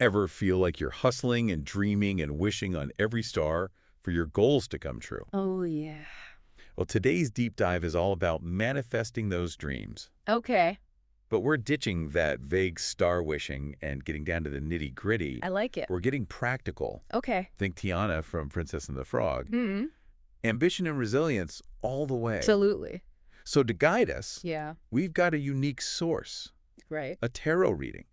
Ever feel like you're hustling and dreaming and wishing on every star for your goals to come true? Oh, yeah. Well, today's deep dive is all about manifesting those dreams. Okay. But we're ditching that vague star wishing and getting down to the nitty-gritty. I like it. We're getting practical. Okay. Think Tiana from Princess and the Frog. Hmm. Ambition and resilience all the way. Absolutely. So to guide us, Yeah. we've got a unique source, Right. a tarot reading,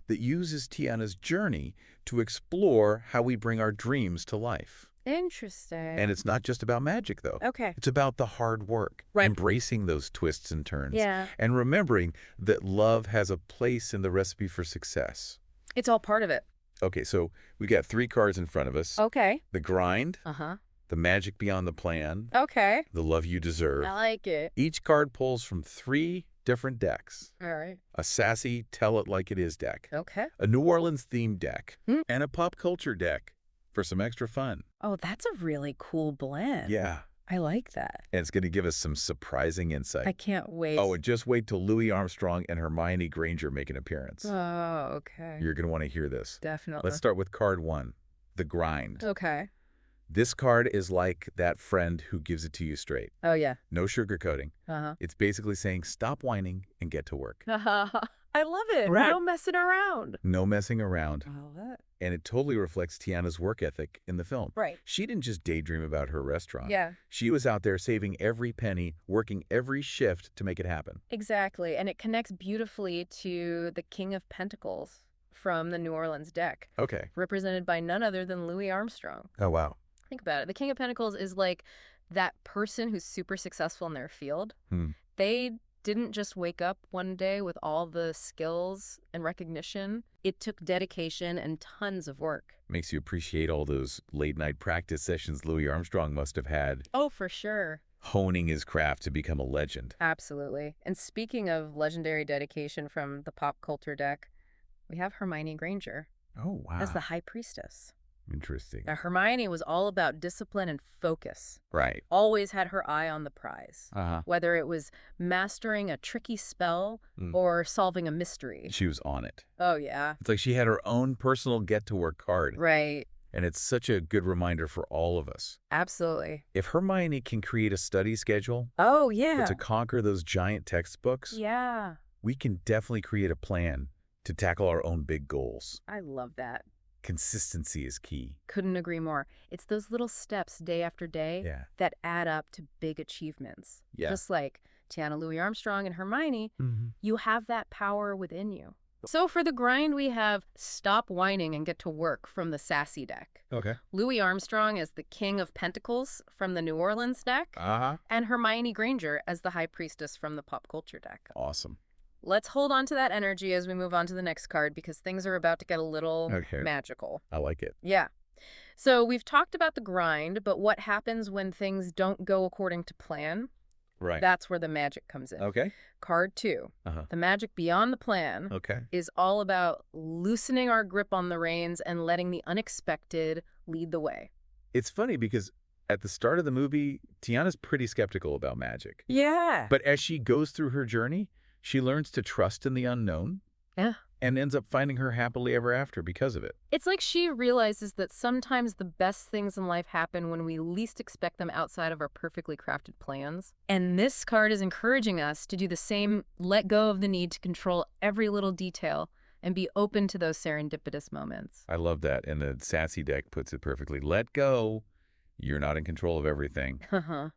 that uses Tiana's journey to explore how we bring our dreams to life. Interesting. And it's not just about magic, though. Okay. It's about the hard work, Right. embracing those twists and turns, Yeah. and remembering that love has a place in the recipe for success. It's all part of it. Okay, so we got 3 cards in front of us. Okay. The grind, Uh-huh. the magic beyond the plan, Okay. the love you deserve. I like it. Each card pulls from 3 different decks. All right. A sassy, tell-it-like-it-is deck, Okay. a New Orleans-themed deck, Hmm. and a pop culture deck for some extra fun. Oh, that's a really cool blend. Yeah, I like that. and it's going to give us some surprising insight. I can't wait. Oh, and just wait till Louis Armstrong and Hermione Granger make an appearance. Oh, okay. You're going to want to hear this. Definitely. Let's start with card 1, the grind. Okay. This card is like that friend who gives it to you straight. Oh, yeah. No sugarcoating. Uh-huh. It's basically saying, stop whining and get to work. I love it. Right. No messing around. No messing around. I love it. And it totally reflects Tiana's work ethic in the film. Right. She didn't just daydream about her restaurant. Yeah, She was out there saving every penny, working every shift to make it happen. exactly. And it connects beautifully to the King of Pentacles from the New Orleans deck, Okay. represented by none other than Louis Armstrong. Oh, wow. Think about it. The King of Pentacles is like that person who's super successful in their field. Hmm. They didn't just wake up one day with all the skills and recognition. It took dedication and tons of work. Makes you appreciate all those late-night practice sessions Louis Armstrong must have had, Oh, for sure. honing his craft to become a legend. Absolutely. And speaking of legendary dedication from the pop culture deck, we have Hermione Granger Oh, wow. as the High Priestess. Interesting. Now, Hermione was all about discipline and focus. Right. Always had her eye on the prize. Uh-huh. Whether it was mastering a tricky spell Mm. or solving a mystery. She was on it. Oh, yeah. It's like she had her own personal get-to-work card. Right. And it's such a good reminder for all of us. Absolutely. If Hermione can create a study schedule Oh, yeah. to conquer those giant textbooks, Yeah. we can definitely create a plan to tackle our own big goals. I love that. Consistency is key. Couldn't agree more. It's those little steps day after day Yeah. that add up to big achievements. Yeah. Just like Tiana Louis Armstrong and Hermione, you have that power within you. So for the grind, we have Stop Whining and Get to Work from the Sassy deck. Okay. Louis Armstrong as the King of Pentacles from the New Orleans deck, Uh-huh. and Hermione Granger as the High Priestess from the Pop Culture deck. Awesome. Let's hold on to that energy as we move on to the next card because things are about to get a little Okay. magical. I like it. Yeah. So we've talked about the grind, but what happens when things don't go according to plan? Right. That's where the magic comes in. Okay. Card 2, Uh-huh. the magic beyond the plan, Okay. is all about loosening our grip on the reins and letting the unexpected lead the way. It's funny because at the start of the movie, Tiana's pretty skeptical about magic. Yeah. But as she goes through her journey, she learns to trust in the unknown. Yeah. And ends up finding her happily ever after because of it. It's like she realizes that sometimes the best things in life happen when we least expect them outside of our perfectly crafted plans. And this card is encouraging us to do the same, let go of the need to control every little detail and be open to those serendipitous moments. I love that. And the Sassy deck puts it perfectly. Let go. You're not in control of everything. Uh-huh.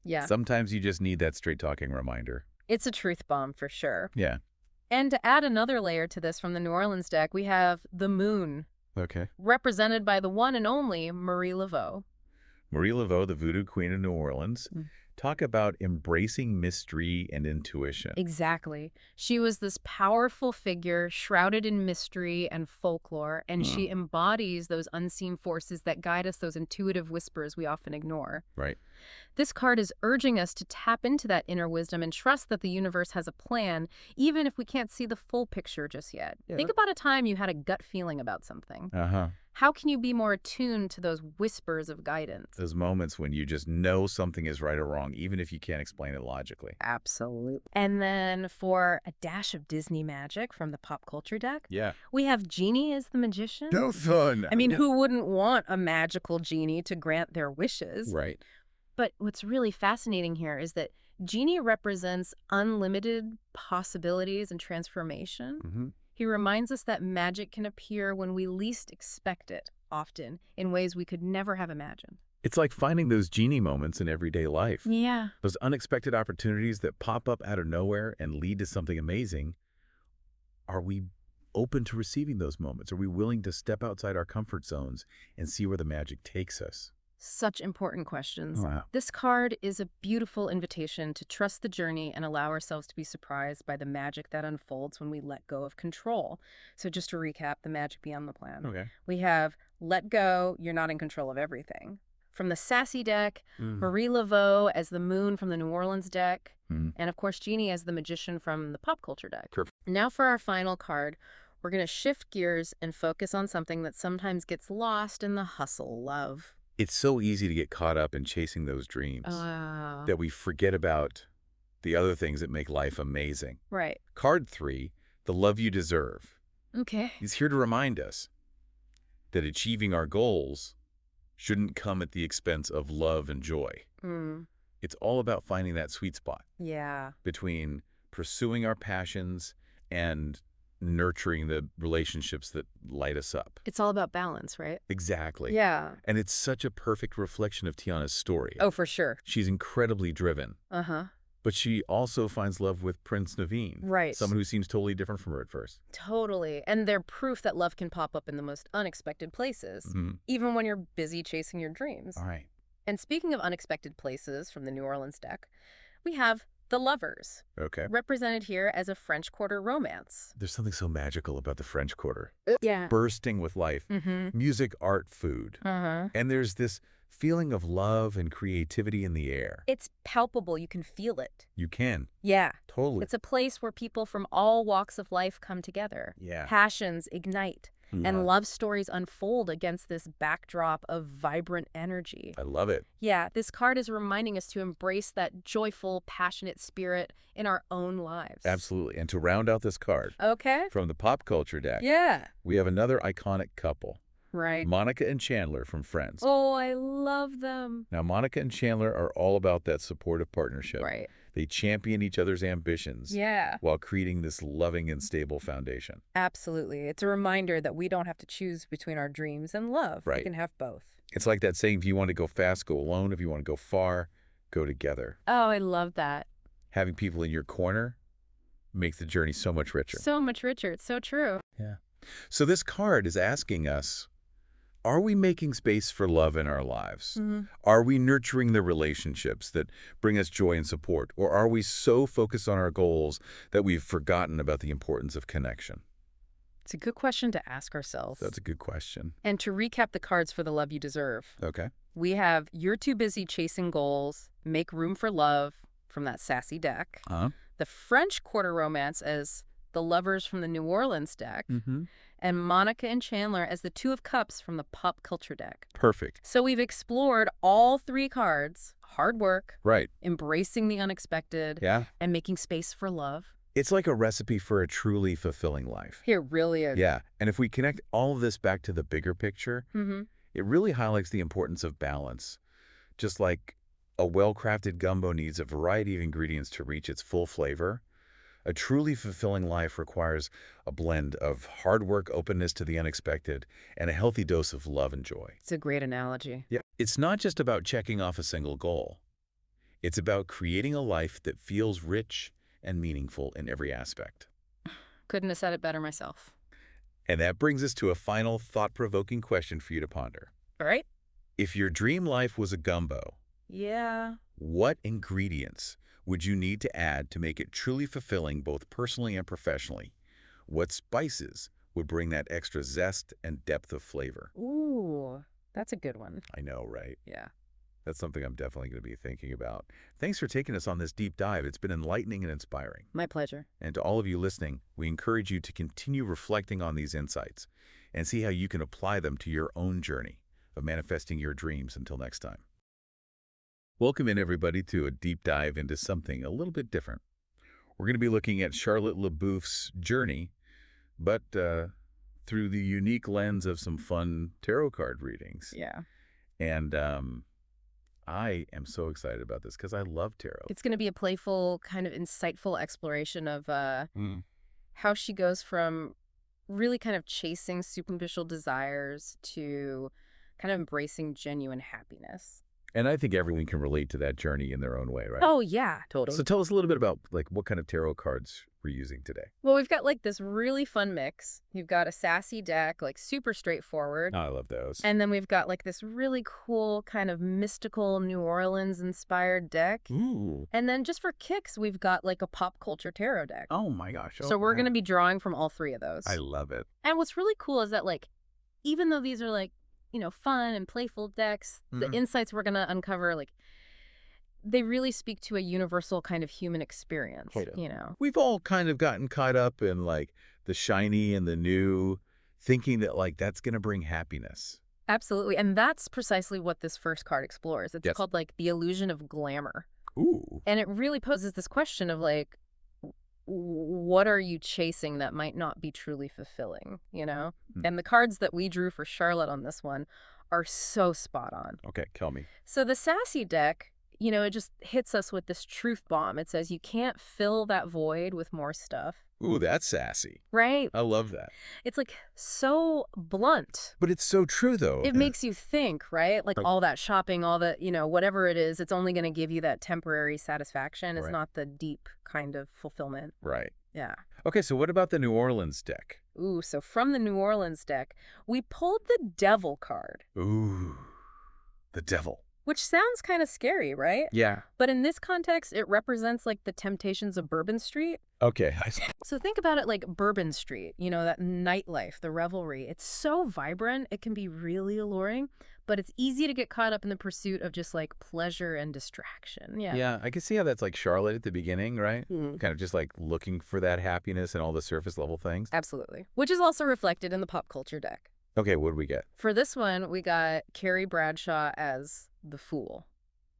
Yeah. Sometimes you just need that straight-talking reminder. It's a truth bomb for sure. Yeah. And to add another layer to this from the New Orleans deck, we have the Moon, Okay. represented by the one and only Marie Laveau. Marie Laveau, the voodoo queen of New Orleans. Talk about embracing mystery and intuition. Exactly. She was this powerful figure shrouded in mystery and folklore, and she embodies those unseen forces that guide us, those intuitive whispers we often ignore. Right. This card is urging us to tap into that inner wisdom and trust that the universe has a plan, even if we can't see the full picture just yet. Yeah. Think about a time you had a gut feeling about something. Uh-huh. How can you be more attuned to those whispers of guidance? Those moments when you just know something is right or wrong, even if you can't explain it logically. Absolutely. And then for a dash of Disney magic from the pop culture deck, Yeah. we have Genie as the magician. No fun. I mean, who wouldn't want a magical genie to grant their wishes? Right. But what's really fascinating here is that Genie represents unlimited possibilities and transformation. Mm-hmm. He reminds us that magic can appear when we least expect it, often in ways we could never have imagined. It's like finding those genie moments in everyday life. Yeah. Those unexpected opportunities that pop up out of nowhere and lead to something amazing. Are we open to receiving those moments? Are we willing to step outside our comfort zones and see where the magic takes us? Such important questions. Wow. This card is a beautiful invitation to trust the journey and allow ourselves to be surprised by the magic that unfolds when we let go of control. So just to recap, the magic beyond the plan. Okay. We have let go, you're not in control of everything. From the sassy deck, Marie Laveau as the moon from the New Orleans deck, and of course Genie as the magician from the pop culture deck. Perfect. Now for our final card, we're going to shift gears and focus on something that sometimes gets lost in the hustle, love. It's so easy to get caught up in chasing those dreams that we forget about the other things that make life amazing. Right. Card 3, the love you deserve, Okay. is here to remind us that achieving our goals shouldn't come at the expense of love and joy. It's all about finding that sweet spot Yeah. between pursuing our passions and nurturing the relationships that light us up. It's all about balance, right? Exactly. Yeah. And it's such a perfect reflection of Tiana's story. Oh, for sure. She's incredibly driven, Uh-huh. but she also finds love with Prince Naveen. Right. Someone who seems totally different from her at first. Totally. And they're proof that love can pop up in the most unexpected places, even when you're busy chasing your dreams. All right. And speaking of unexpected places from the New Orleans deck, we have the Lovers, Okay. represented here as a French Quarter romance. There's something so magical about the French Quarter. Yeah. Bursting with life. Music, art, food. Uh-huh. And there's this feeling of love and creativity in the air. It's palpable. You can feel it. You can. Yeah. Totally. It's a place where people from all walks of life come together. Yeah. Passions ignite. And love stories unfold against this backdrop of vibrant energy. I love it. Yeah, this card is reminding us to embrace that joyful, passionate spirit in our own lives. Absolutely. And to round out this card, Okay. from the pop culture deck, Yeah. we have another iconic couple, Right. Monica and Chandler from Friends. Oh, I love them. Now, Monica and Chandler are all about that supportive partnership. Right. They champion each other's ambitions Yeah. while creating this loving and stable foundation. Absolutely. It's a reminder that we don't have to choose between our dreams and love. Right. We can have both. It's like that saying, if you want to go fast, go alone. If you want to go far, go together. Oh, I love that. Having people in your corner makes the journey so much richer. So much richer. It's so true. Yeah. So this card is asking us, are we making space for love in our lives? Are we nurturing the relationships that bring us joy and support? Or are we so focused on our goals that we've forgotten about the importance of connection? It's a good question to ask ourselves. That's a good question. And to recap the cards for the love you deserve, Okay. we have You're Too Busy Chasing Goals, Make Room for Love from that sassy deck. The French Quarter romance as the Lovers from the New Orleans deck. And Monica and Chandler as the Two of Cups from the pop culture deck. Perfect. So we've explored all three cards: hard work, Right. embracing the unexpected, Yeah. and making space for love. It's like a recipe for a truly fulfilling life. Here really is. Yeah. And if we connect all of this back to the bigger picture, it really highlights the importance of balance. Just like a well-crafted gumbo needs a variety of ingredients to reach its full flavor, a truly fulfilling life requires a blend of hard work, openness to the unexpected, and a healthy dose of love and joy. It's a great analogy. Yeah. It's not just about checking off a single goal. It's about creating a life that feels rich and meaningful in every aspect. Couldn't have said it better myself. And that brings us to a final thought-provoking question for you to ponder. All right? If your dream life was a gumbo, Yeah. what ingredients would you need to add to make it truly fulfilling both personally and professionally? What spices would bring that extra zest and depth of flavor? Ooh, that's a good one. I know, right? Yeah. That's something I'm definitely going to be thinking about. Thanks for taking us on this deep dive. It's been enlightening and inspiring. My pleasure. And to all of you listening, we encourage you to continue reflecting on these insights and see how you can apply them to your own journey of manifesting your dreams. Until next time. Welcome in, everybody, to a deep dive into something a little bit different. We're going to be looking at Charlotte Le Bouff's journey, but through the unique lens of some fun tarot card readings. Yeah. And I am so excited about this because I love tarot. It's going to be a playful, kind of insightful exploration of how she goes from really kind of chasing superficial desires to kind of embracing genuine happiness. And I think everyone can relate to that journey in their own way, right? Oh, yeah, totally. So tell us a little bit about what kind of tarot cards we're using today. Well, we've got this really fun mix. You've got a sassy deck, super straightforward. Oh, I love those. And then we've got this really cool kind of mystical New Orleans inspired deck. Ooh. And then just for kicks, we've got a pop culture tarot deck. Oh my gosh. So we're going to be drawing from all three of those. I love it. And what's really cool is that even though these are fun and playful decks, the insights we're going to uncover, they really speak to a universal kind of human experience, We've all kind of gotten caught up in the shiny and the new, thinking that that's going to bring happiness. Absolutely. And that's precisely what this first card explores. It's called the illusion of glamour. Ooh. And it really poses this question of what are you chasing that might not be truly fulfilling, And the cards that we drew for Charlotte on this one are so spot on. Okay, tell me. So the sassy deck, it just hits us with this truth bomb. It says you can't fill that void with more stuff. Ooh, that's sassy. Right? I love that. It's so blunt. But it's so true, though. It makes you think, right? All that shopping, all that, whatever it is, it's only going to give you that temporary satisfaction. It's not the deep kind of fulfillment. Right. Yeah. Okay, so what about the New Orleans deck? Ooh, so from the New Orleans deck, we pulled the Devil card. Ooh, the devil. Which sounds kind of scary, right? Yeah. But in this context, it represents the temptations of Bourbon Street. Okay. So think about it like Bourbon Street, that nightlife, the revelry. It's so vibrant, it can be really alluring, but it's easy to get caught up in the pursuit of just pleasure and distraction. Yeah. Yeah, I can see how that's Charlotte at the beginning, right? Mm-hmm. Kind of just looking for that happiness and all the surface level things. Absolutely. Which is also reflected in the pop culture deck. Okay, what do we get? For this one, we got Carrie Bradshaw as the Fool.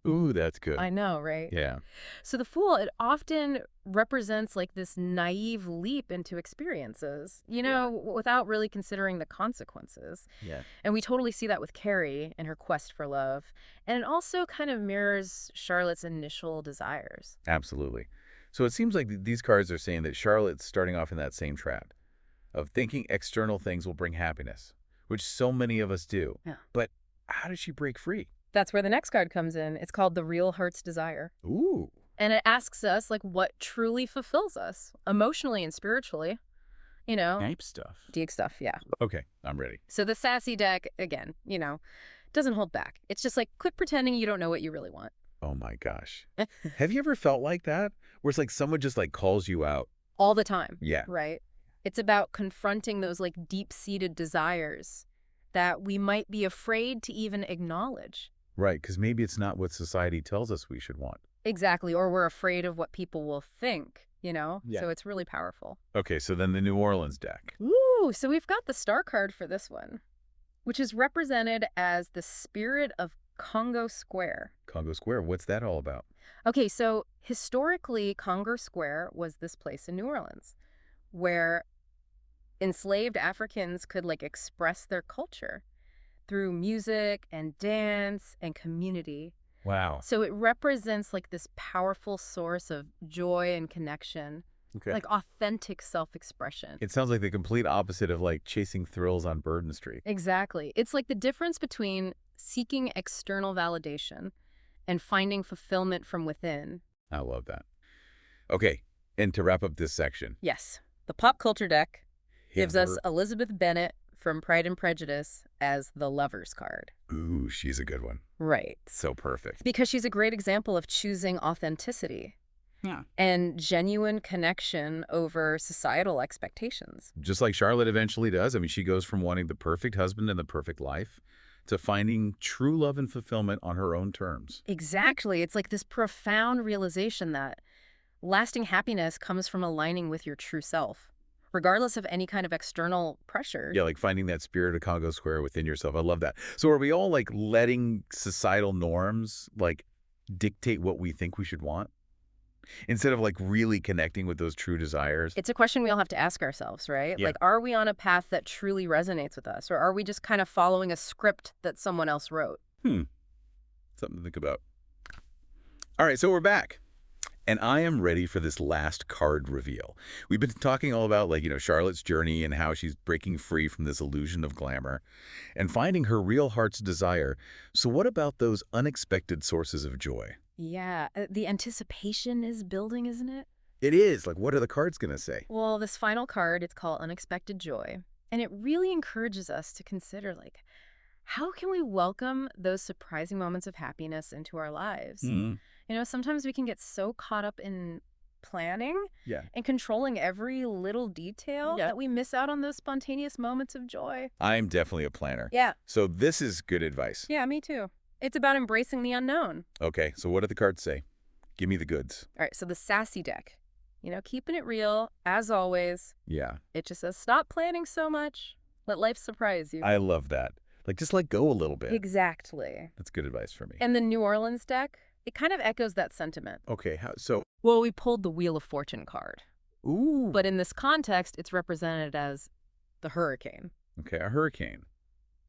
Ooh, that's good. I know, right? Yeah. So the Fool, it often represents this naive leap into experiences, without really considering the consequences. Yeah. And we totally see that with Carrie and her quest for love. And it also kind of mirrors Charlotte's initial desires. Absolutely. So it seems like these cards are saying that Charlotte's starting off in that same trap of thinking external things will bring happiness, which so many of us do. Yeah. But how does she break free? That's where the next card comes in. It's called the Real Heart's Desire. Ooh. And it asks us, what truly fulfills us, emotionally and spiritually, Deep stuff. Deep stuff, yeah. Okay, I'm ready. So the sassy deck, again, doesn't hold back. It's just quit pretending you don't know what you really want. Oh my gosh. Have you ever felt like that? Where it's someone just calls you out? All the time. Yeah. Right? It's about confronting those deep-seated desires that we might be afraid to even acknowledge. Right, because maybe it's not what society tells us we should want. Exactly, or we're afraid of what people will think, Yeah. So it's really powerful. Okay, so then the New Orleans deck. Ooh, so we've got the star card for this one, which is represented as the spirit of Congo Square. Congo Square, what's that all about? Okay, so historically, Congo Square was this place in New Orleans where enslaved Africans could express their culture through music and dance and community. Wow. So it represents this powerful source of joy and connection, Okay. Authentic self-expression. It sounds like the complete opposite of chasing thrills on Bourbon Street. Exactly. It's the difference between seeking external validation and finding fulfillment from within. I love that. Okay, and to wrap up this section. Yes. The pop culture deck gives Hit us her. Elizabeth Bennet from Pride and Prejudice as the Lover's card. Ooh, she's a good one. Right. So perfect. Because she's a great example of choosing authenticity. Yeah. And genuine connection over societal expectations. Just like Charlotte eventually does. I mean, she goes from wanting the perfect husband and the perfect life to finding true love and fulfillment on her own terms. Exactly. It's like this profound realization that lasting happiness comes from aligning with your true self, regardless of any kind of external pressure. Yeah, like finding that spirit of Congo Square within yourself. I love that. So are we all like letting societal norms like dictate what we think we should want instead of like really connecting with those true desires? It's a question we all have to ask ourselves, right? Yeah. Like, are we on a path that truly resonates with us, or are we just kind of following a script that someone else wrote? Something to think about. All right, so we're back. And I am ready for this last card reveal. We've been talking all about, like, Charlotte's journey and how she's breaking free from this illusion of glamour and finding her real heart's desire. So what about those unexpected sources of joy? Yeah, the anticipation is building, isn't it? It is. Like, what are the cards going to say? Well, this final card, it's called Unexpected Joy. And it really encourages us to consider, like, how can we welcome those surprising moments of happiness into our lives? Sometimes we can get so caught up in planning Yeah. and controlling every little detail that we miss out on those spontaneous moments of joy. I'm definitely a planner. Yeah. So this is good advice. Yeah, me too. It's about embracing the unknown. Okay, so what do the cards say? Give me the goods. All right, so the sassy deck. Keeping it real, as always. Yeah. It just says, stop planning so much. Let life surprise you. I love that. Like, just let go a little bit. Exactly. That's good advice for me. And the New Orleans deck, it kind of echoes that sentiment. Okay, so... Well, we pulled the Wheel of Fortune card. Ooh. But in this context, it's represented as the hurricane. Okay, a hurricane.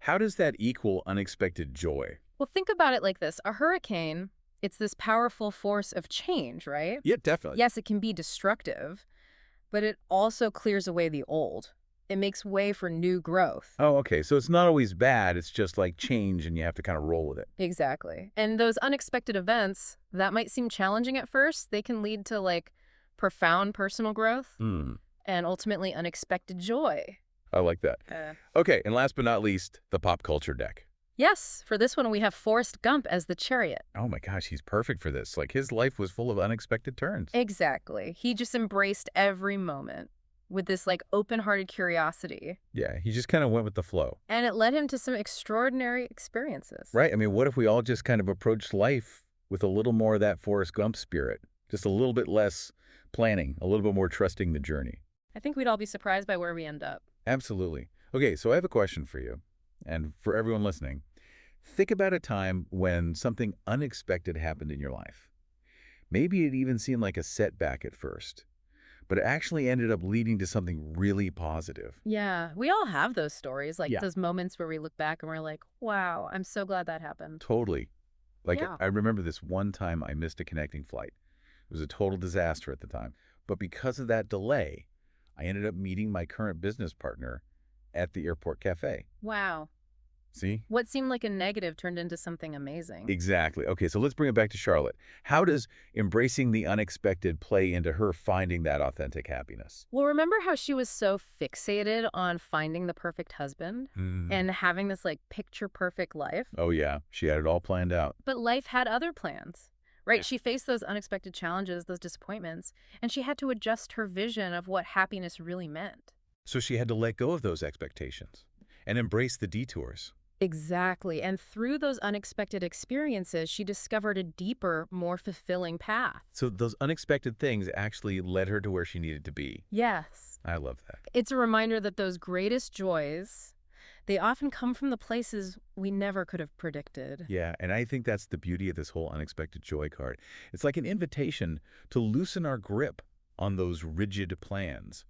How does that equal unexpected joy? Well, think about it like this. A hurricane, it's this powerful force of change, right? Yeah, definitely. Yes, it can be destructive, but it also clears away the old. It makes way for new growth. Oh, okay. So it's not always bad. It's just like change and you have to kind of roll with it. Exactly. And those unexpected events that might seem challenging at first, they can lead to like profound personal growth and ultimately unexpected joy. I like that. Okay. And last but not least, the pop culture deck. Yes. For this one, we have Forrest Gump as the chariot. Oh my gosh, he's perfect for this. Like his life was full of unexpected turns. Exactly. He just embraced every moment with this like open-hearted curiosity. Yeah, he just kind of went with the flow. And it led him to some extraordinary experiences. Right. I mean, what if we all just kind of approached life with a little more of that Forrest Gump spirit? Just a little bit less planning, a little bit more trusting the journey. I think we'd all be surprised by where we end up. Absolutely. Okay, so I have a question for you and for everyone listening. Think about a time when something unexpected happened in your life. Maybe it even seemed like a setback at first, but it actually ended up leading to something really positive. Yeah, we all have those stories, like Yeah. those moments where we look back and we're like, wow, I'm so glad that happened. Totally. Like, Yeah. I remember this one time I missed a connecting flight. It was a total disaster at the time. But because of that delay, I ended up meeting my current business partner at the airport cafe. Wow. See? What seemed like a negative turned into something amazing. Exactly. Okay, so let's bring it back to Charlotte. How does embracing the unexpected play into her finding that authentic happiness? Well, remember how she was so fixated on finding the perfect husband and having this like picture perfect life? Oh, yeah. She had it all planned out. But life had other plans, right? Yeah. She faced those unexpected challenges, those disappointments, and she had to adjust her vision of what happiness really meant. So she had to let go of those expectations and embrace the detours. Exactly. And through those unexpected experiences, she discovered a deeper, more fulfilling path. So those unexpected things actually led her to where she needed to be. Yes. I love that. It's a reminder that those greatest joys, they often come from the places we never could have predicted. Yeah, and I think that's the beauty of this whole unexpected joy card. It's like an invitation to loosen our grip on those rigid plans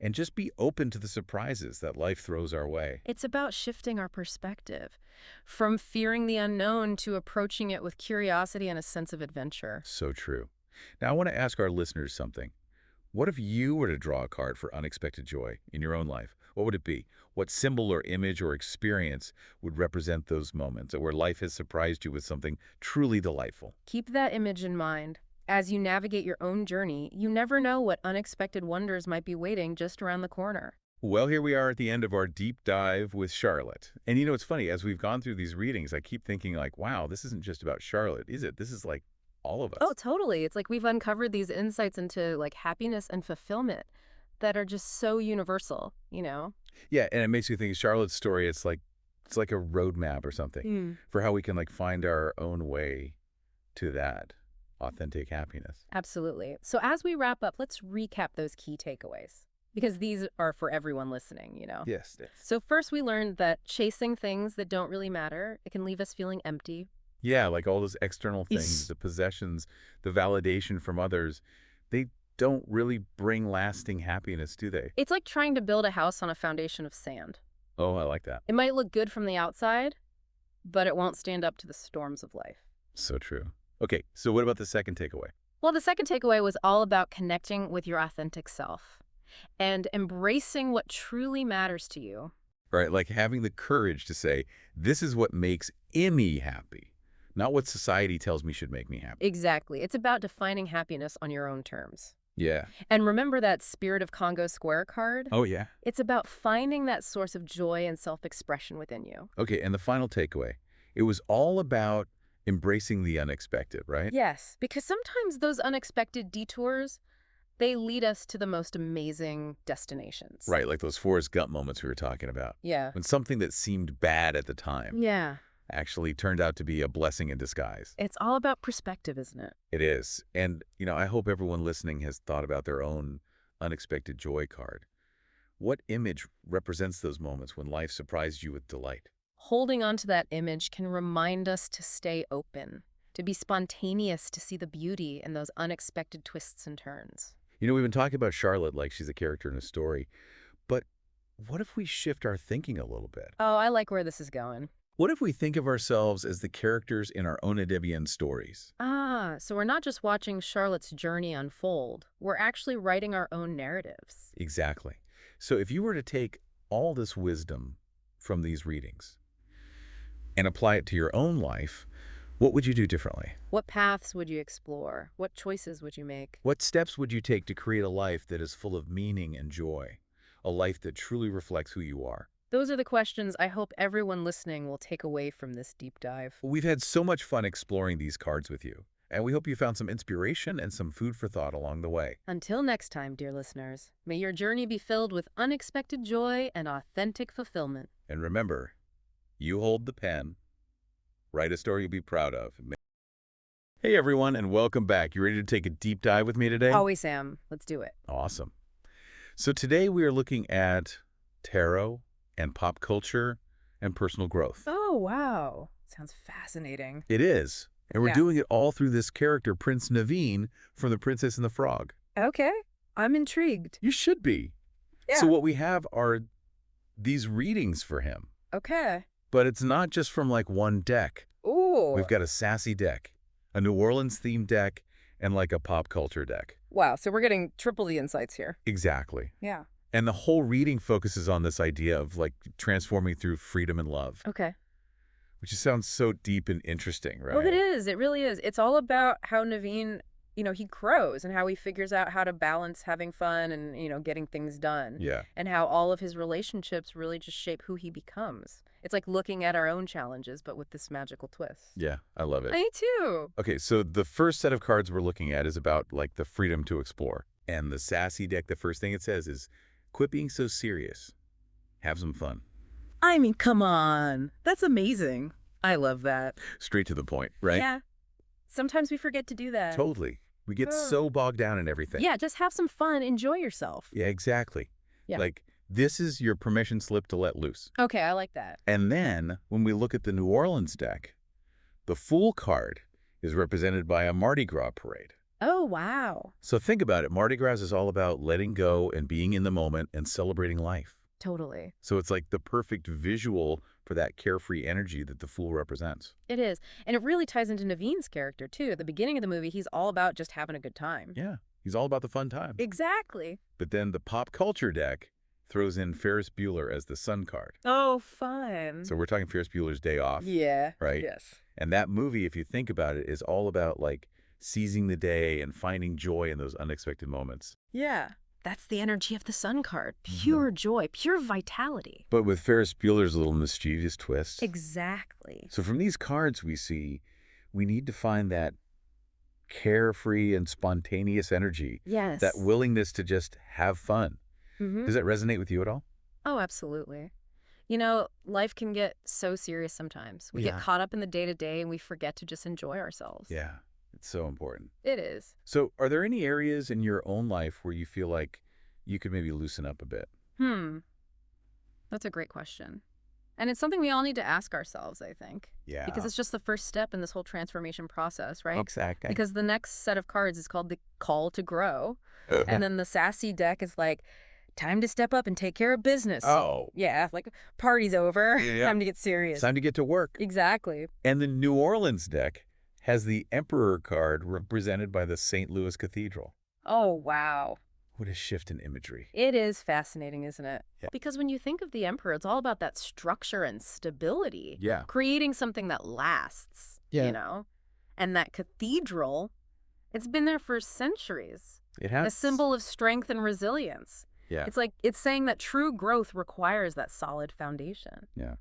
and just be open to the surprises that life throws our way. It's about shifting our perspective from fearing the unknown to approaching it with curiosity and a sense of adventure. So true. Now, I want to ask our listeners something. What if you were to draw a card for unexpected joy in your own life? What would it be? What symbol or image or experience would represent those moments where life has surprised you with something truly delightful? Keep that image in mind. As you navigate your own journey, you never know what unexpected wonders might be waiting just around the corner. Well, here we are at the end of our deep dive with Charlotte. And it's funny, as we've gone through these readings, I keep thinking like, wow, this isn't just about Charlotte, is it? This is like all of us. Oh, totally. It's like we've uncovered these insights into like happiness and fulfillment that are just so universal, Yeah, and it makes me think of Charlotte's story. It's like It's like a roadmap or something for how we can like find our own way to that authentic happiness. Absolutely. So as we wrap up, let's recap those key takeaways, because these are for everyone listening. Yes, yes. So first, we learned that chasing things that don't really matter, it can leave us feeling empty. Yeah, like all those external things, the possessions, the validation from others, they don't really bring lasting happiness, do they? It's like trying to build a house on a foundation of sand. Oh, I like that. It might look good from the outside, but it won't stand up to the storms of life. So true. Okay, so what about the second takeaway? Well, the second takeaway was all about connecting with your authentic self and embracing what truly matters to you. Right, like having the courage to say, this is what makes me happy, not what society tells me should make me happy. Exactly. It's about defining happiness on your own terms. Yeah. And remember that Spirit of Congo Square card? Oh, yeah. It's about finding that source of joy and self-expression within you. Okay, and the final takeaway, it was all about embracing the unexpected, right? Yes, because sometimes those unexpected detours, they lead us to the most amazing destinations. Right, like those Forrest Gump moments we were talking about. Yeah. When something that seemed bad at the time Yeah. actually turned out to be a blessing in disguise. It's all about perspective, isn't it? It is. And, I hope everyone listening has thought about their own unexpected joy card. What image represents those moments when life surprised you with delight? Holding on to that image can remind us to stay open, to be spontaneous, to see the beauty in those unexpected twists and turns. We've been talking about Charlotte like she's a character in a story, but what if we shift our thinking a little bit? Oh, I like where this is going. What if we think of ourselves as the characters in our own Debian stories? Ah, so we're not just watching Charlotte's journey unfold. We're actually writing our own narratives. Exactly. So if you were to take all this wisdom from these readings and apply it to your own life, what would you do differently? What paths would you explore? What choices would you make? What steps would you take to create a life that is full of meaning and joy? A life that truly reflects who you are? Those are the questions I hope everyone listening will take away from this deep dive. We've had so much fun exploring these cards with you, and we hope you found some inspiration and some food for thought along the way. Until next time, dear listeners, may your journey be filled with unexpected joy and authentic fulfillment. And remember, you hold the pen. Write a story you'll be proud of. Hey, everyone, and welcome back. You ready to take a deep dive with me today? Always, Sam. Let's do it. Awesome. So today we are looking at tarot and pop culture and personal growth. Oh, wow. Sounds fascinating. It is. And we're Yeah. doing it all through this character, Prince Naveen, from The Princess and the Frog. Okay. I'm intrigued. You should be. So what we have are these readings for him. Okay. But it's not just from like one deck. Ooh. We've got a sassy deck, a New Orleans-themed deck, and like a pop culture deck. Wow. So we're getting triple the insights here. Exactly. Yeah. And the whole reading focuses on this idea of like transforming through freedom and love, Okay. which just sounds so deep and interesting, right? Well, it is. It really is. It's all about how Naveen, he grows and how he figures out how to balance having fun and, getting things done. Yeah. And how all of his relationships really just shape who he becomes. It's like looking at our own challenges, but with this magical twist. Yeah, I love it. Me too. Okay, so the first set of cards we're looking at is about like the freedom to explore. And the sassy deck, the first thing it says is, quit being so serious. Have some fun. I mean, come on. That's amazing. I love that. Straight to the point, right? Yeah. Sometimes we forget to do that. Totally. We get so bogged down in everything. Yeah, just have some fun. Enjoy yourself. Yeah, exactly. Yeah. Like, this is your permission slip to let loose. Okay, I like that. And then, when we look at the New Orleans deck, the Fool card is represented by a Mardi Gras parade. Oh, wow. So think about it. Mardi Gras is all about letting go and being in the moment and celebrating life. Totally. So it's like the perfect visual for that carefree energy that the Fool represents. It is. And it really ties into Naveen's character, too. At the beginning of the movie, he's all about just having a good time. Yeah, he's all about the fun time. Exactly. But then the pop culture deck throws in Ferris Bueller as the Sun card. Oh, fun. So we're talking Ferris Bueller's Day Off. Yeah. Right? Yes. And that movie, if you think about it, is all about like seizing the day and finding joy in those unexpected moments. Yeah. That's the energy of the Sun card. Pure joy, pure vitality. But with Ferris Bueller's little mischievous twist. Exactly. So from these cards we see, we need to find that carefree and spontaneous energy. Yes. That willingness to just have fun. Mm-hmm. Does that resonate with you at all? Oh, absolutely. Life can get so serious sometimes. We get Yeah. caught up in the day-to-day and we forget to just enjoy ourselves. Yeah, it's so important. It is. So are there any areas in your own life where you feel like you could maybe loosen up a bit? That's a great question. And it's something we all need to ask ourselves, I think. Yeah. Because it's just the first step in this whole transformation process, right? Exactly. Because the next set of cards is called the Call to Grow. And then the Sassy deck is like, time to step up and take care of business. Oh. Yeah, like party's over. Yeah. Time to get serious. It's time to get to work. Exactly. And the New Orleans deck has the Emperor card represented by the St. Louis Cathedral. Oh, wow. What a shift in imagery. It is fascinating, isn't it? Yeah. Because when you think of the Emperor, it's all about that structure and stability. Yeah. Creating something that lasts, Yeah. And that cathedral, it's been there for centuries. It has. A symbol of strength and resilience. Yeah. It's saying that true growth requires that solid foundation. Yeah.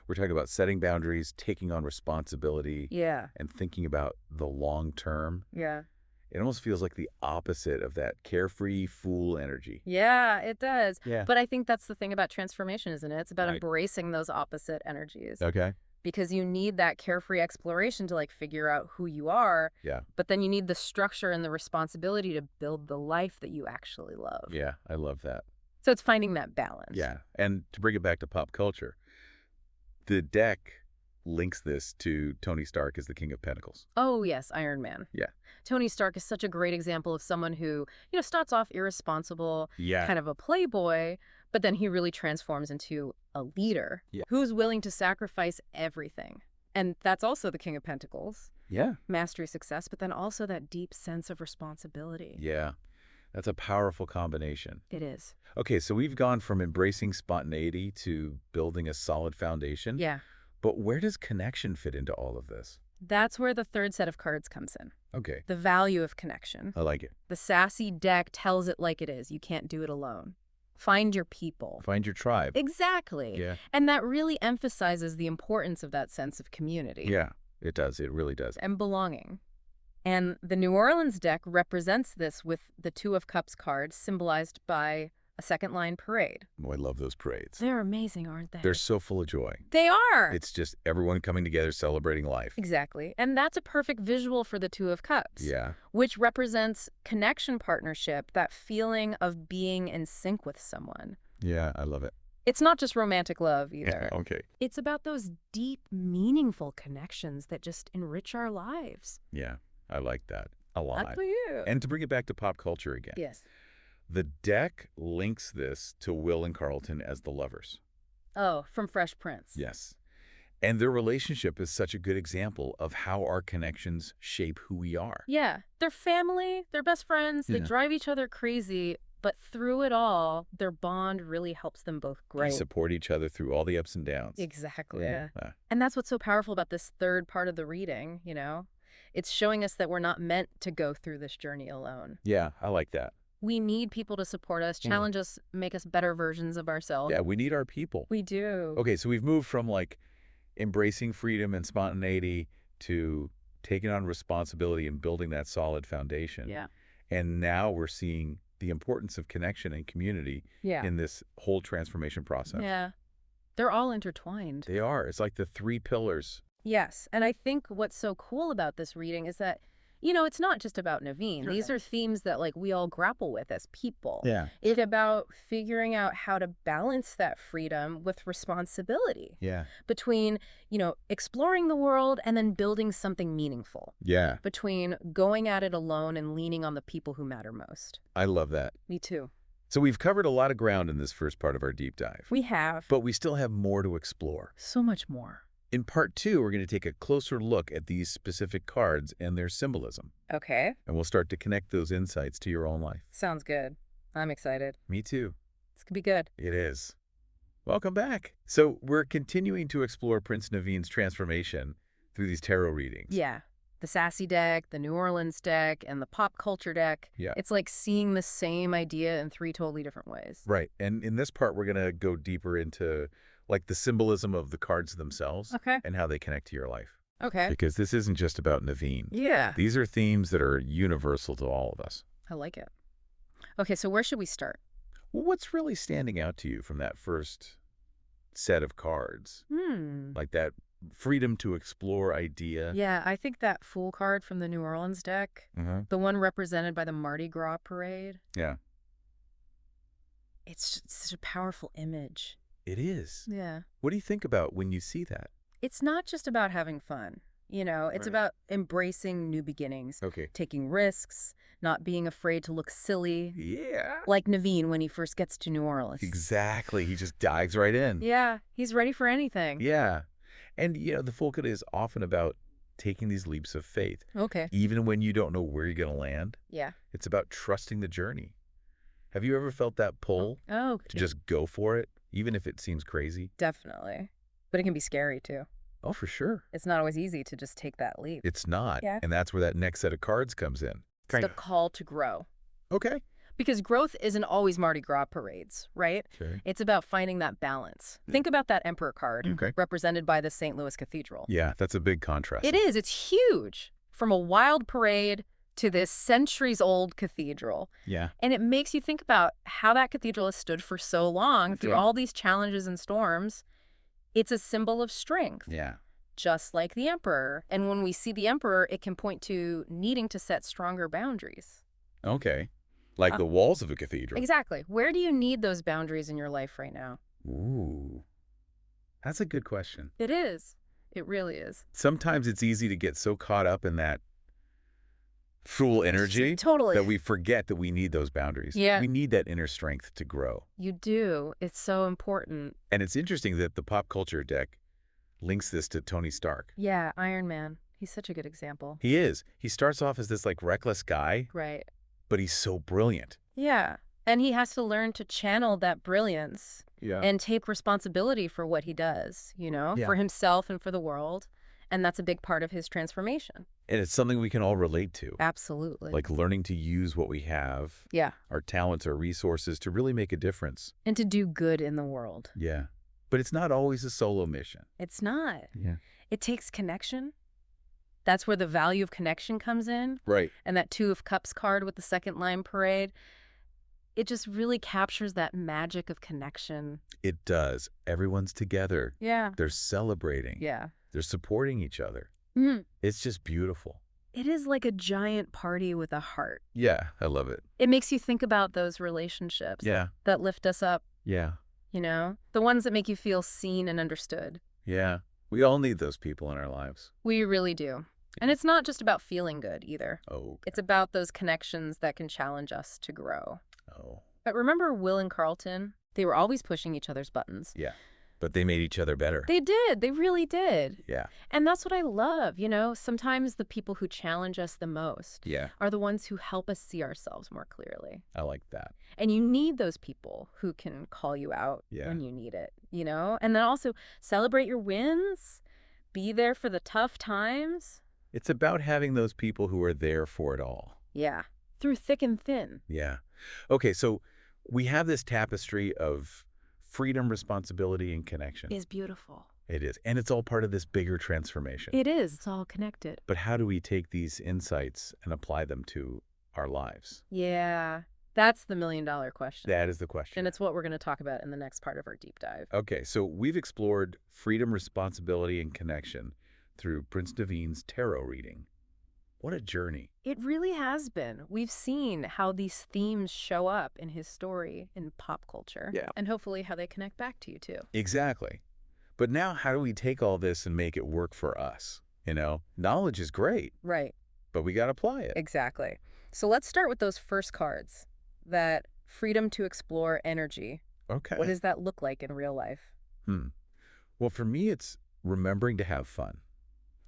We're talking about setting boundaries, taking on responsibility, Yeah. and thinking about the long term. Yeah. It almost feels like the opposite of that carefree fool energy. Yeah, it does. Yeah. But I think that's the thing about transformation, isn't it? It's about Right. embracing those opposite energies. Okay. Because you need that carefree exploration to figure out who you are. Yeah. But then you need the structure and the responsibility to build the life that you actually love. Yeah, I love that. So it's finding that balance. Yeah. And to bring it back to pop culture, the deck links this to Tony Stark as the King of Pentacles. Oh, yes, Iron Man. Yeah. Tony Stark is such a great example of someone who, starts off irresponsible, Yeah. kind of a playboy, but then he really transforms into a leader who's willing to sacrifice everything. And that's also the King of Pentacles. Yeah. Mastery, success, but then also that deep sense of responsibility. Yeah. That's a powerful combination. It is. Okay, so we've gone from embracing spontaneity to building a solid foundation. Yeah. But where does connection fit into all of this? That's where the third set of cards comes in. Okay. The value of connection. I like it. The Sassy deck tells it like it is. You can't do it alone. Find your people. Find your tribe. Exactly. Yeah. And that really emphasizes the importance of that sense of community. Yeah, it does. It really does. And belonging. And the New Orleans deck represents this with the Two of Cups card symbolized by a second line parade. Oh, I love those parades. They're amazing, aren't they? They're so full of joy. They are. It's just everyone coming together celebrating life. Exactly. And that's a perfect visual for the Two of Cups. Yeah. Which represents connection, partnership, that feeling of being in sync with someone. Yeah, I love it. It's not just romantic love either. Okay. It's about those deep, meaningful connections that just enrich our lives. Yeah, I like that a lot. Not for you. And to bring it back to pop culture again. Yes. The deck links this to Will and Carlton as the lovers. Oh, from Fresh Prince. Yes. And their relationship is such a good example of how our connections shape who we are. Yeah. They're family. They're best friends. They Yeah. drive each other crazy. But through it all, their bond really helps them both grow. They support each other through all the ups and downs. Exactly. Yeah. And that's what's so powerful about this third part of the reading, It's showing us that we're not meant to go through this journey alone. Yeah, I like that. We need people to support us, challenge us, make us better versions of ourselves. Yeah, we need our people. We do. Okay, so we've moved from embracing freedom and spontaneity to taking on responsibility and building that solid foundation. Yeah. And now we're seeing the importance of connection and community in this whole transformation process. Yeah. They're all intertwined. They are. It's like the three pillars. Yes. And I think what's so cool about this reading is that, it's not just about Naveen. Sure. These are themes that we all grapple with as people. Yeah. It's about figuring out how to balance that freedom with responsibility. Yeah. Between, exploring the world and then building something meaningful. Yeah. Between going at it alone and leaning on the people who matter most. I love that. Me too. So we've covered a lot of ground in this first part of our deep dive. We have. But we still have more to explore. So much more. In part 2, we're going to take a closer look at these specific cards and their symbolism. Okay. And we'll start to connect those insights to your own life. Sounds good. I'm excited. Me too. This could be good. It is. Welcome back. So we're continuing to explore Prince Naveen's transformation through these tarot readings. Yeah. The Sassy deck, the New Orleans deck, and the pop culture deck. Yeah. It's like seeing the same idea in 3 totally different ways. Right. And in this part, we're going to go deeper into the symbolism of the cards themselves. Okay. And how they connect to your life. Okay. Because this isn't just about Naveen. Yeah. These are themes that are universal to all of us. I like it. Okay, so where should we start? Well, what's really standing out to you from that first set of cards. Hmm. Like that freedom to explore idea. Yeah, I think that Fool card from the New Orleans deck, Mm-hmm. the one represented by the Mardi Gras parade, Yeah, it's just such a powerful image. it is. Yeah. What do you think about when you see that? It's not just about having fun. It's Right. about embracing new beginnings, Okay. taking risks, not being afraid to look silly, Yeah. like Naveen when he first gets to New Orleans. Exactly. He just dives right in. Yeah, he's ready for anything. Yeah. And, the Folkada is often about taking these leaps of faith. Okay. Even when you don't know where you're going to land, Yeah. it's about trusting the journey. Have you ever felt that pull Oh, to just go for it, even if it seems crazy? definitely. But it can be scary, too. Oh, for sure. It's not always easy to just take that leap. It's not. Yeah. And that's where that next set of cards comes in. It's the call to grow. Okay. Because growth isn't always Mardi Gras parades, right? Okay. It's about finding that balance. Think about that Emperor card, Okay. represented by the St. Louis Cathedral. Yeah, that's a big contrast. It is. It's huge. From a wild parade to this centuries-old cathedral. Yeah. And it makes you think about how that cathedral has stood for so long through Yeah. all these challenges and storms. It's a symbol of strength, Yeah. just like the Emperor. And when we see the Emperor, it can point to needing to set stronger boundaries. Okay. Like the walls of a cathedral. Exactly. Where do you need those boundaries in your life right now? Ooh. That's a good question. It is. It really is. Sometimes it's easy to get so caught up in that fool energy Totally. that we forget that we need those boundaries. Yeah. We need that inner strength to grow. You do. It's so important. And it's interesting that the pop culture deck links this to Tony Stark. Yeah, Iron Man. He's such a good example. He is. He starts off as this reckless guy, Right. but he's so brilliant. Yeah. And he has to learn to channel that brilliance Yeah. and take responsibility for what he does, Yeah. for himself and for the world. And that's a big part of his transformation. And it's something we can all relate to. Absolutely. Like learning to use what we have, Yeah. our talents, our resources to really make a difference. And to do good in the world. Yeah. But it's not always a solo mission. It's not. Yeah. It takes connection. That's where the value of connection comes in. Right. And that Two of Cups card with the second line parade, it just really captures that magic of connection. It does. Everyone's together. Yeah. They're celebrating. Yeah. They're supporting each other. Mhm. It's just beautiful. It is like a giant party with a heart. Yeah, I love it. It makes you think about those relationships Yeah. that lift us up, Yeah. the ones that make you feel seen and understood. Yeah. We all need those people in our lives. We really do. And it's not just about feeling good either. Oh. It's about those connections that can challenge us to grow. Oh. But remember Will and Carlton? They were always pushing each other's buttons. Yeah. But they made each other better. They did. They really did. Yeah. And that's what I love, Sometimes the people who challenge us the most Yeah. are the ones who help us see ourselves more clearly. I like that. And you need those people who can call you out Yeah. when you need it, And then also celebrate your wins, be there for the tough times. It's about having those people who are there for it all. Yeah, through thick and thin. Yeah. Okay, so we have this tapestry of freedom, responsibility, and connection. Is beautiful. It is. And it's all part of this bigger transformation. It is. It's all connected. But how do we take these insights and apply them to our lives? Yeah, that's the million-dollar question. That is the question. And it's what we're going to talk about in the next part of our deep dive. Okay, so we've explored freedom, responsibility, and connection through Prince Naveen's tarot reading. What a journey. It really has been. We've seen how these themes show up in his story in pop culture. Yeah. And hopefully how they connect back to you, too. Exactly. But now how do we take all this and make it work for us? Knowledge is great, Right. but we got to apply it. Exactly. So let's start with those first cards. That freedom to explore energy. Okay. What does that look like in real life? Well, for me, it's remembering to have fun.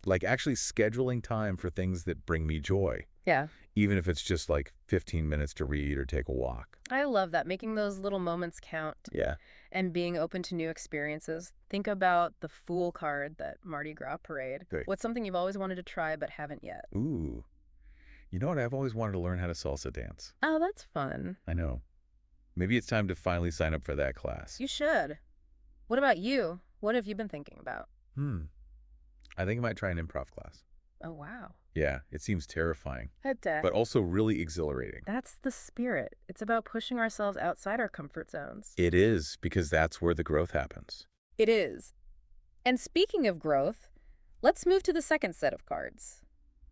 Like actually scheduling time for things that bring me joy, Yeah. even if it's just 15 minutes to read or take a walk. I love that. Making those little moments count Yeah. and being open to new experiences. Think about the Fool card, that Mardi Gras parade. Great. What's something you've always wanted to try but haven't yet? Ooh. You know what? I've always wanted to learn how to salsa dance. Oh, that's fun. I know. Maybe it's time to finally sign up for that class. You should. What about you? What have you been thinking about? I think I might try an improv class. Oh, wow. Yeah, it seems terrifying, But but also really exhilarating. that's the spirit. It's about pushing ourselves outside our comfort zones. It is, because that's where the growth happens. It is. And speaking of growth, let's move to the second set of cards.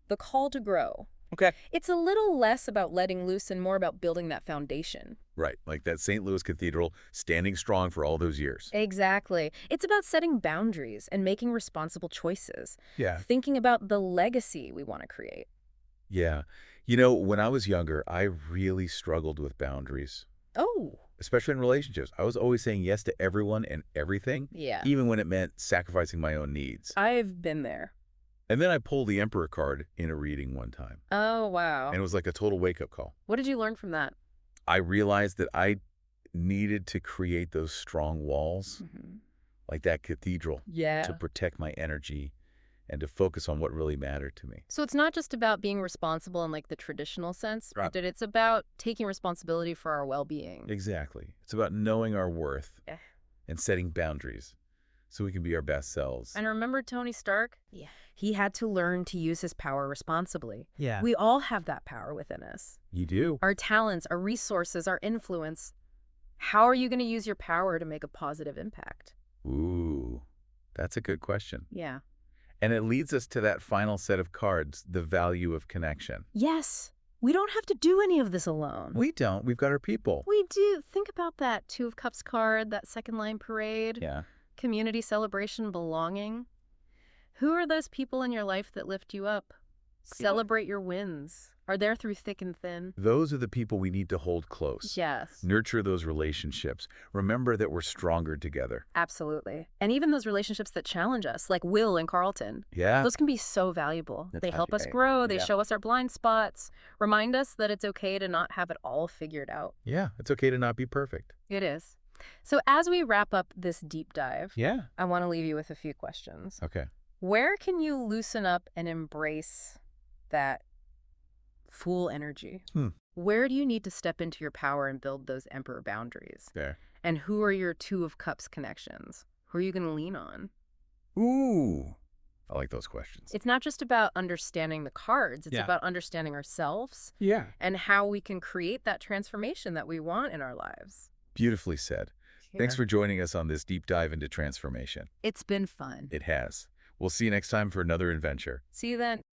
The call to grow. Okay. It's a little less about letting loose and more about building that foundation. Right, like that St. Louis Cathedral standing strong for all those years. Exactly. It's about setting boundaries and making responsible choices. Yeah. Thinking about the legacy we want to create. Yeah. You know, when I was younger, I really struggled with boundaries, Oh, especially in relationships. I was always saying yes to everyone and everything, yeah. even when it meant sacrificing my own needs. I've been there. And then I pulled the Emperor card in a reading one time, Oh, wow. and it was like a total wake-up call. What did you learn from that? I realized that I needed to create those strong walls, like that cathedral, Yeah. to protect my energy and to focus on what really mattered to me. So it's not just about being responsible in like the traditional sense, Right. but it's about taking responsibility for our well-being. Exactly. It's about knowing our worth Yeah. and setting boundaries so we can be our best selves. And remember Tony Stark? Yeah. He had to learn to use his power responsibly. Yeah. We all have that power within us. You do. Our talents, our resources, our influence. How are you going to use your power to make a positive impact? Ooh, that's a good question. Yeah. And it leads us to that final set of cards, the value of connection. Yes. We don't have to do any of this alone. We don't. We've got our people. We do. Think about that Two of Cups card, that second line parade. Yeah. Community celebration, belonging. Who are those people in your life that lift you up? Celebrate your wins. Are there through thick and thin? Those are the people we need to hold close. Yes. Nurture those relationships. Remember that we're stronger together. Absolutely. And even those relationships that challenge us, like Will and Carlton. Yeah. Those can be so valuable. That's They help us right. grow. They Yeah. show us our blind spots. Remind us that it's okay to not have it all figured out. Yeah. It's okay to not be perfect. It is. So as we wrap up this deep dive, Yeah. I want to leave you with a few questions. Okay. Where can you loosen up and embrace that full energy? Where do you need to step into your power and build those emperor boundaries? There. And who are your Two of Cups connections? Who are you going to lean on? Ooh. I like those questions. It's not just about understanding the cards. It's Yeah. about understanding ourselves Yeah. and how we can create that transformation that we want in our lives. Beautifully said. Thanks for joining us on this deep dive into transformation. It's been fun. It has. We'll see you next time for another adventure. See you then.